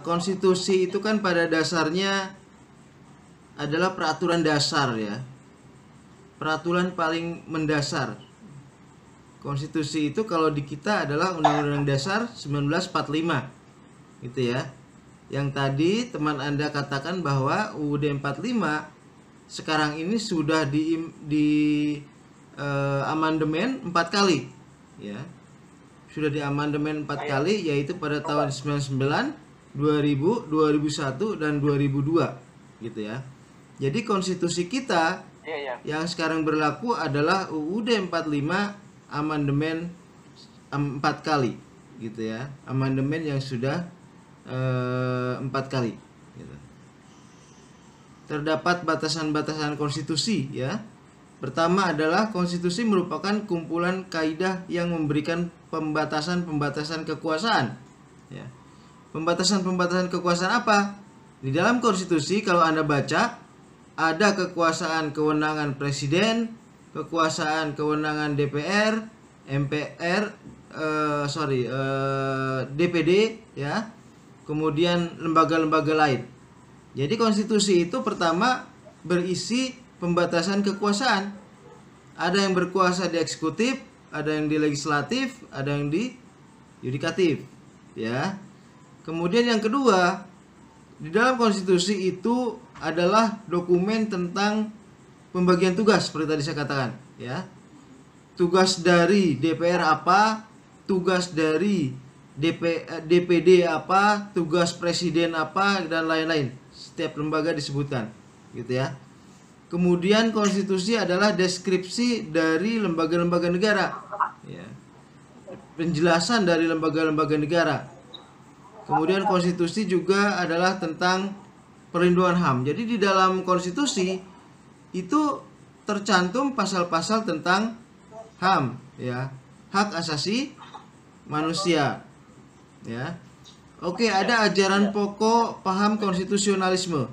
konstitusi itu kan pada dasarnya adalah peraturan dasar ya. Peraturan paling mendasar. Konstitusi itu kalau di kita adalah Undang-Undang Dasar 1945. Gitu ya. Yang tadi teman Anda katakan bahwa UUD 45 sekarang ini sudah di amandemen 4 kali ya. Sudah diamandemen 4 kali, yaitu pada tahun 99, 2000, 2001 dan 2002 gitu ya. Jadi konstitusi kita yang sekarang berlaku adalah UUD 45 amandemen 4 kali gitu ya. Amandemen yang sudah 4 kali gitu. Terdapat batasan-batasan konstitusi ya. Pertama adalah konstitusi merupakan kumpulan kaidah yang memberikan pembatasan-pembatasan kekuasaan ya. Pembatasan-pembatasan kekuasaan apa? Di dalam konstitusi kalau Anda baca ada kekuasaan kewenangan presiden, kekuasaan kewenangan DPR, MPR, DPD ya. Kemudian lembaga-lembaga lain. Jadi konstitusi itu pertama berisi pembatasan kekuasaan. Ada yang berkuasa di eksekutif, ada yang di legislatif, ada yang di yudikatif ya. Kemudian yang kedua, di dalam konstitusi itu adalah dokumen tentang pembagian tugas seperti tadi saya katakan ya. Tugas dari DPR apa, tugas dari DPD apa, tugas presiden apa, dan lain-lain. Setiap lembaga disebutkan gitu ya. Kemudian konstitusi adalah deskripsi dari lembaga-lembaga negara ya. Penjelasan dari lembaga-lembaga negara. Kemudian konstitusi juga adalah tentang perlindungan HAM. Jadi di dalam konstitusi itu tercantum pasal-pasal tentang HAM ya, hak asasi manusia ya. Oke, ada ajaran pokok paham konstitusionalisme.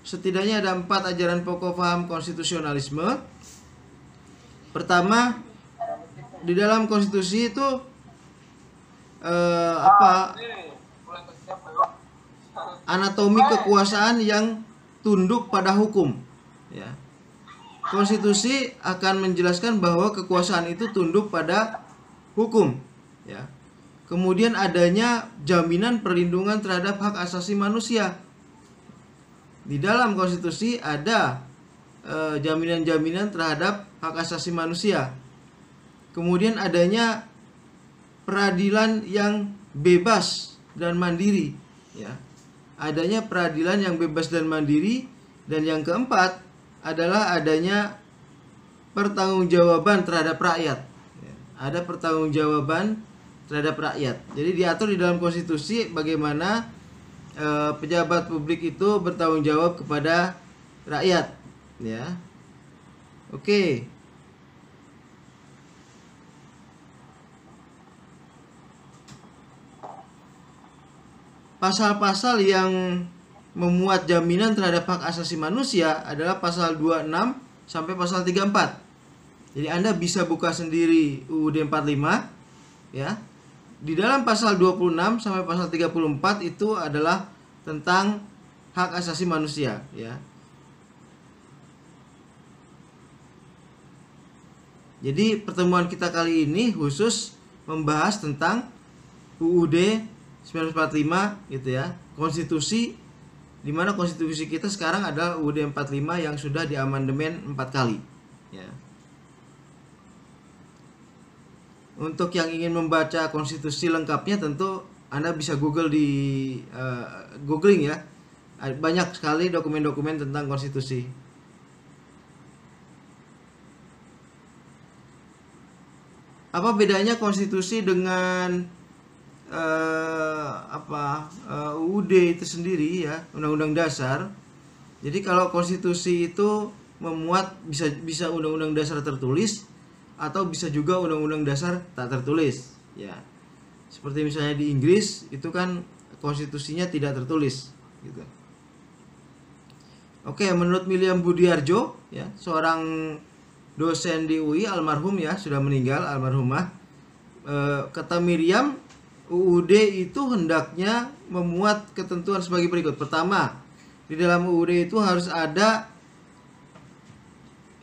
Setidaknya ada 4 ajaran pokok paham konstitusionalisme. Pertama, di dalam konstitusi itu anatomi kekuasaan yang tunduk pada hukum ya. Konstitusi akan menjelaskan bahwa kekuasaan itu tunduk pada hukum ya. Kemudian adanya jaminan perlindungan terhadap hak asasi manusia. Di dalam konstitusi ada jaminan-jaminan terhadap hak asasi manusia. Kemudian adanya peradilan yang bebas dan mandiri ya. Adanya peradilan yang bebas dan mandiri. Dan yang keempat adalah adanya pertanggungjawaban terhadap rakyat ya. Ada pertanggungjawaban terhadap rakyat. Jadi diatur di dalam konstitusi bagaimana pejabat publik itu bertanggung jawab kepada rakyat ya. Oke. Pasal-pasal yang memuat jaminan terhadap hak asasi manusia adalah pasal 26 sampai pasal 34. Jadi Anda bisa buka sendiri UUD 45 ya. Di dalam pasal 26 sampai pasal 34 itu adalah tentang hak asasi manusia ya. Jadi pertemuan kita kali ini khusus membahas tentang UUD 1945 gitu ya. Konstitusi, di mana konstitusi kita sekarang adalah UUD 45 yang sudah diamandemen 4 kali ya. Untuk yang ingin membaca konstitusi lengkapnya tentu Anda bisa Google di googling ya. Banyak sekali dokumen-dokumen tentang konstitusi. Apa bedanya konstitusi dengan UUD itu sendiri ya, Undang-Undang Dasar. Jadi kalau konstitusi itu memuat bisa Undang-Undang Dasar tertulis atau bisa juga Undang-Undang Dasar tak tertulis ya. Seperti misalnya di Inggris itu kan konstitusinya tidak tertulis gitu. Oke, menurut William Budiarjo ya, seorang dosen di UI almarhum ya, sudah meninggal almarhumah, kata Miriam UUD itu hendaknya memuat ketentuan sebagai berikut. Pertama, di dalam UUD itu harus ada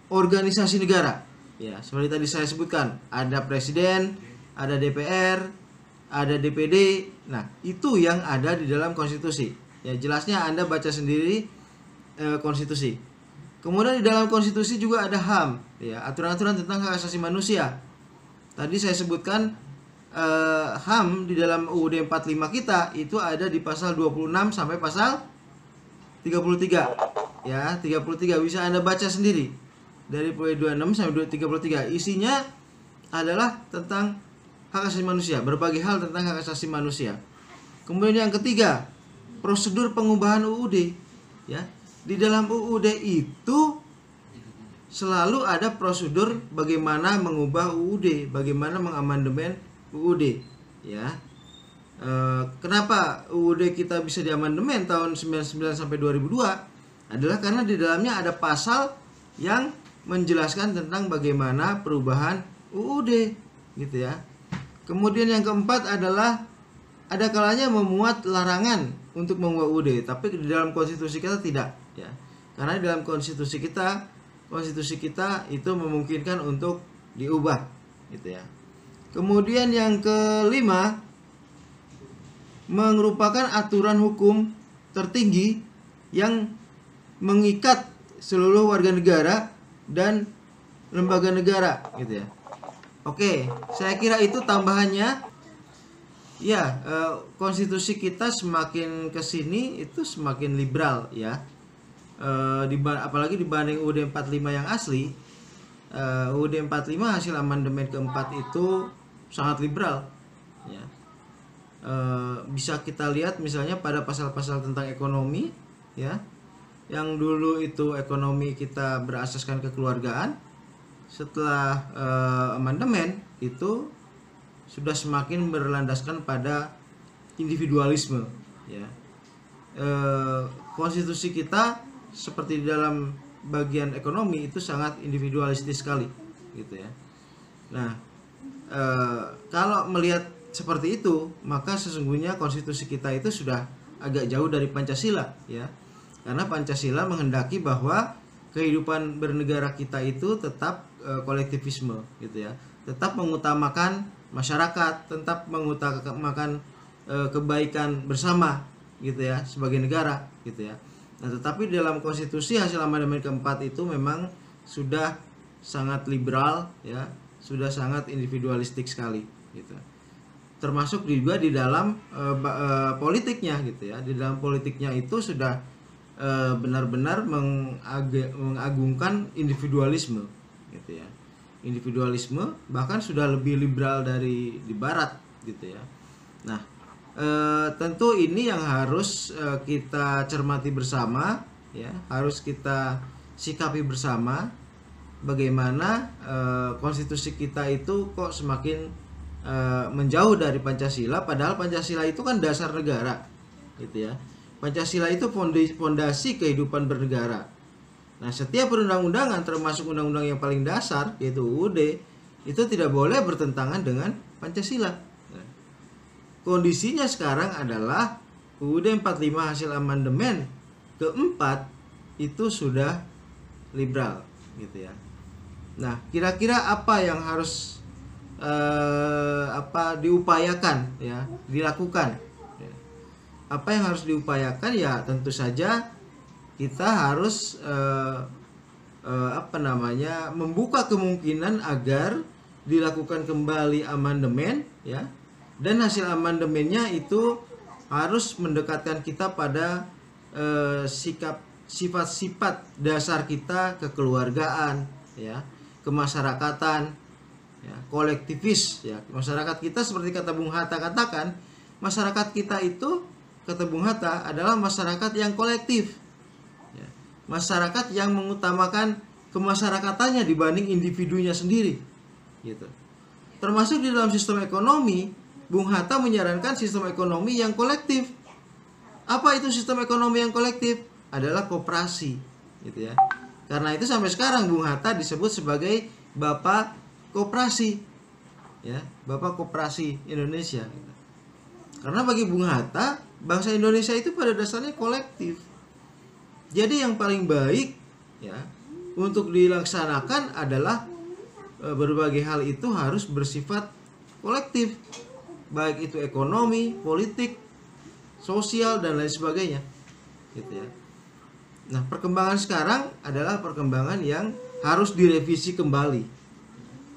organisasi negara. Ya, seperti tadi saya sebutkan, ada presiden, ada DPR, ada DPD. Nah, itu yang ada di dalam konstitusi. Ya, jelasnya Anda baca sendiri konstitusi. Kemudian di dalam konstitusi juga ada HAM, ya, aturan-aturan tentang hak asasi manusia. Tadi saya sebutkan HAM di dalam UUD 45 kita itu ada di pasal 26 sampai pasal 33. Ya, 33 bisa Anda baca sendiri. Dari poin 26 sampai 33. Isinya adalah tentang hak asasi manusia, berbagai hal tentang hak asasi manusia. Kemudian yang ketiga, prosedur pengubahan UUD, ya. Di dalam UUD itu selalu ada prosedur bagaimana mengubah UUD, bagaimana mengamandemen UUD, ya. Kenapa UUD kita bisa diamandemen tahun 99 sampai 2002 adalah karena di dalamnya ada pasal yang menjelaskan tentang bagaimana perubahan UUD, gitu ya. Kemudian yang keempat adalah ada kalanya memuat larangan untuk mengubah UUD, tapi di dalam konstitusi kita tidak, ya. Karena di dalam konstitusi kita itu memungkinkan untuk diubah, gitu ya. Kemudian yang kelima, merupakan aturan hukum tertinggi yang mengikat seluruh warga negara dan lembaga negara, gitu ya. Oke, saya kira itu tambahannya. Ya, konstitusi kita semakin kesini itu semakin liberal, ya. Apalagi dibanding UUD 45 yang asli. UUD 45 hasil amandemen keempat itu sangat liberal, ya. Bisa kita lihat misalnya pada pasal-pasal tentang ekonomi, ya. Yang dulu itu ekonomi kita berasaskan kekeluargaan, setelah amandemen itu sudah semakin berlandaskan pada individualisme, ya. Konstitusi kita seperti di dalam bagian ekonomi itu sangat individualistis sekali, gitu ya. Nah, kalau melihat seperti itu, maka sesungguhnya konstitusi kita itu sudah agak jauh dari Pancasila, ya. Karena Pancasila menghendaki bahwa kehidupan bernegara kita itu tetap kolektivisme, gitu ya. Tetap mengutamakan masyarakat, tetap mengutamakan kebaikan bersama, gitu ya, sebagai negara, gitu ya. Nah, tetapi dalam konstitusi hasil amandemen keempat itu memang sudah sangat liberal, ya, sudah sangat individualistik sekali, gitu. Termasuk juga di dalam politiknya, gitu ya. Di dalam politiknya itu sudah benar-benar mengagungkan individualisme, gitu ya. Individualisme bahkan sudah lebih liberal dari di barat, gitu ya. Nah, tentu ini yang harus kita cermati bersama, ya, harus kita sikapi bersama bagaimana konstitusi kita itu kok semakin menjauh dari Pancasila, padahal Pancasila itu kan dasar negara, gitu ya. Pancasila itu fondasi kehidupan bernegara. Nah, setiap perundang-undangan termasuk undang-undang yang paling dasar yaitu UUD itu tidak boleh bertentangan dengan Pancasila. Nah, kondisinya sekarang adalah UUD 45 hasil amandemen keempat itu sudah liberal, gitu ya. Nah, kira-kira apa yang harus diupayakan, ya, dilakukan? Apa yang harus diupayakan? Ya, tentu saja kita harus membuka kemungkinan agar dilakukan kembali amandemen, ya, dan hasil amandemennya itu harus mendekatkan kita pada sifat-sifat dasar kita, kekeluargaan, ya, kemasyarakatan, ya, kolektivis, ya. Masyarakat kita seperti kata Bung Hatta katakan, masyarakat kita itu, kata Bung Hatta, adalah masyarakat yang kolektif, ya. Masyarakat yang mengutamakan kemasyarakatannya dibanding individunya sendiri, gitu. Termasuk di dalam sistem ekonomi, Bung Hatta menyarankan sistem ekonomi yang kolektif. Apa itu sistem ekonomi yang kolektif? Adalah koperasi, gitu ya. Karena itu sampai sekarang Bung Hatta disebut sebagai Bapak Koperasi, ya, Bapak Koperasi Indonesia, gitu. Karena bagi Bung Hatta bangsa Indonesia itu pada dasarnya kolektif. Jadi yang paling baik ya untuk dilaksanakan adalah berbagai hal itu harus bersifat kolektif, baik itu ekonomi, politik, sosial dan lain sebagainya, gitu ya. Nah, perkembangan sekarang adalah perkembangan yang harus direvisi kembali.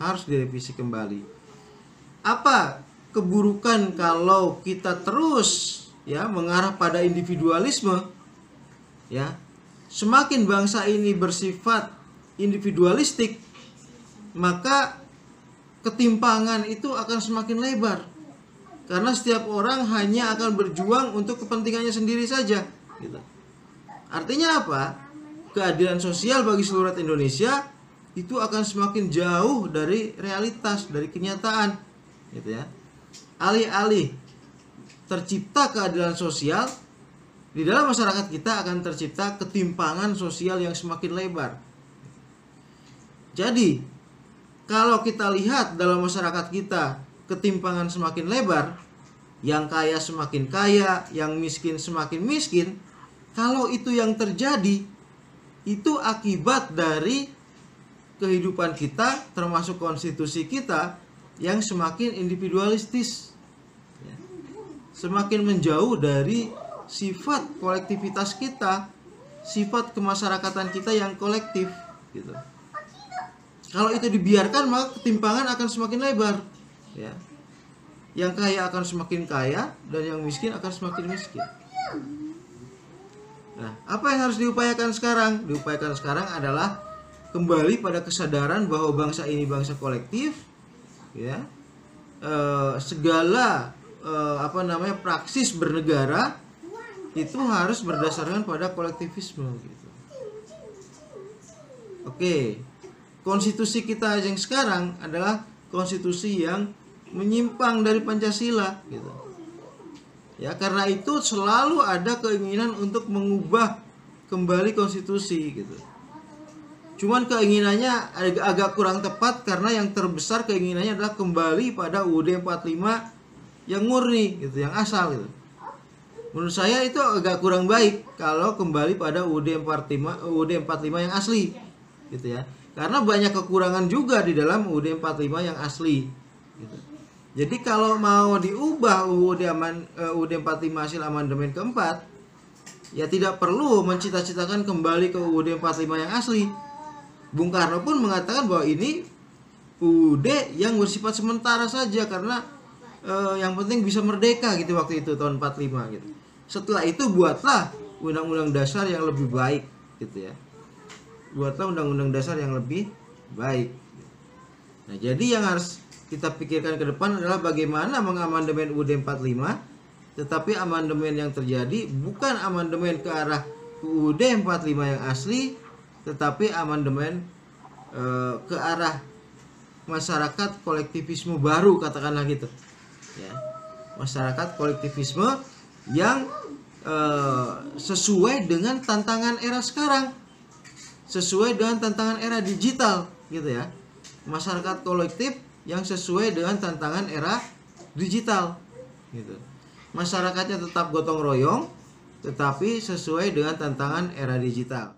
Harus direvisi kembali. Apa keburukan kalau kita terus ya mengarah pada individualisme? Ya. Semakin bangsa ini bersifat individualistik, maka ketimpangan itu akan semakin lebar. Karena setiap orang hanya akan berjuang untuk kepentingannya sendiri saja, gitu. Artinya apa? Keadilan sosial bagi seluruh rakyat Indonesia itu akan semakin jauh dari realitas, dari kenyataan, gitu ya. Alih-alih tercipta keadilan sosial, di dalam masyarakat kita akan tercipta ketimpangan sosial yang semakin lebar. Jadi, kalau kita lihat dalam masyarakat kita ketimpangan semakin lebar, yang kaya semakin kaya, yang miskin semakin miskin, kalau itu yang terjadi, itu akibat dari kehidupan kita, termasuk konstitusi kita, yang semakin individualistis, semakin menjauh dari sifat kolektivitas kita, sifat kemasyarakatan kita yang kolektif, gitu. Kalau itu dibiarkan, maka ketimpangan akan semakin lebar, ya. Yang kaya akan semakin kaya dan yang miskin akan semakin miskin. Nah, apa yang harus diupayakan sekarang? Diupayakan sekarang adalah kembali pada kesadaran bahwa bangsa ini bangsa kolektif, ya. Segala praksis bernegara itu harus berdasarkan pada kolektivisme, gitu. Oke, konstitusi kita yang sekarang adalah konstitusi yang menyimpang dari Pancasila, gitu. Ya, karena itu selalu ada keinginan untuk mengubah kembali konstitusi, gitu. Cuman keinginannya agak kurang tepat karena yang terbesar keinginannya adalah kembali pada UUD 45 yang murni, gitu, yang asal, gitu. Menurut saya itu agak kurang baik kalau kembali pada UUD 45 yang asli, gitu ya. Karena banyak kekurangan juga di dalam UUD 45 yang asli, gitu. Jadi kalau mau diubah UUD 45 hasil amandemen keempat, ya tidak perlu mencita-citakan kembali ke UUD 45 yang asli. Bung Karno pun mengatakan bahwa ini UUD yang bersifat sementara saja karena yang penting bisa merdeka, gitu, waktu itu tahun 45, gitu. Setelah itu buatlah undang-undang dasar yang lebih baik, gitu ya. Buatlah undang-undang dasar yang lebih baik. Nah, jadi yang harus kita pikirkan ke depan adalah bagaimana mengamandemen UUD 45, tetapi amandemen yang terjadi bukan amandemen ke arah UUD 45 yang asli, tetapi amandemen ke arah masyarakat kolektivisme baru, katakanlah gitu. Ya. Masyarakat kolektivisme yang sesuai dengan tantangan era sekarang, sesuai dengan tantangan era digital, gitu ya. Masyarakat kolektif yang sesuai dengan tantangan era digital, gitu. Masyarakatnya tetap gotong royong, tetapi sesuai dengan tantangan era digital.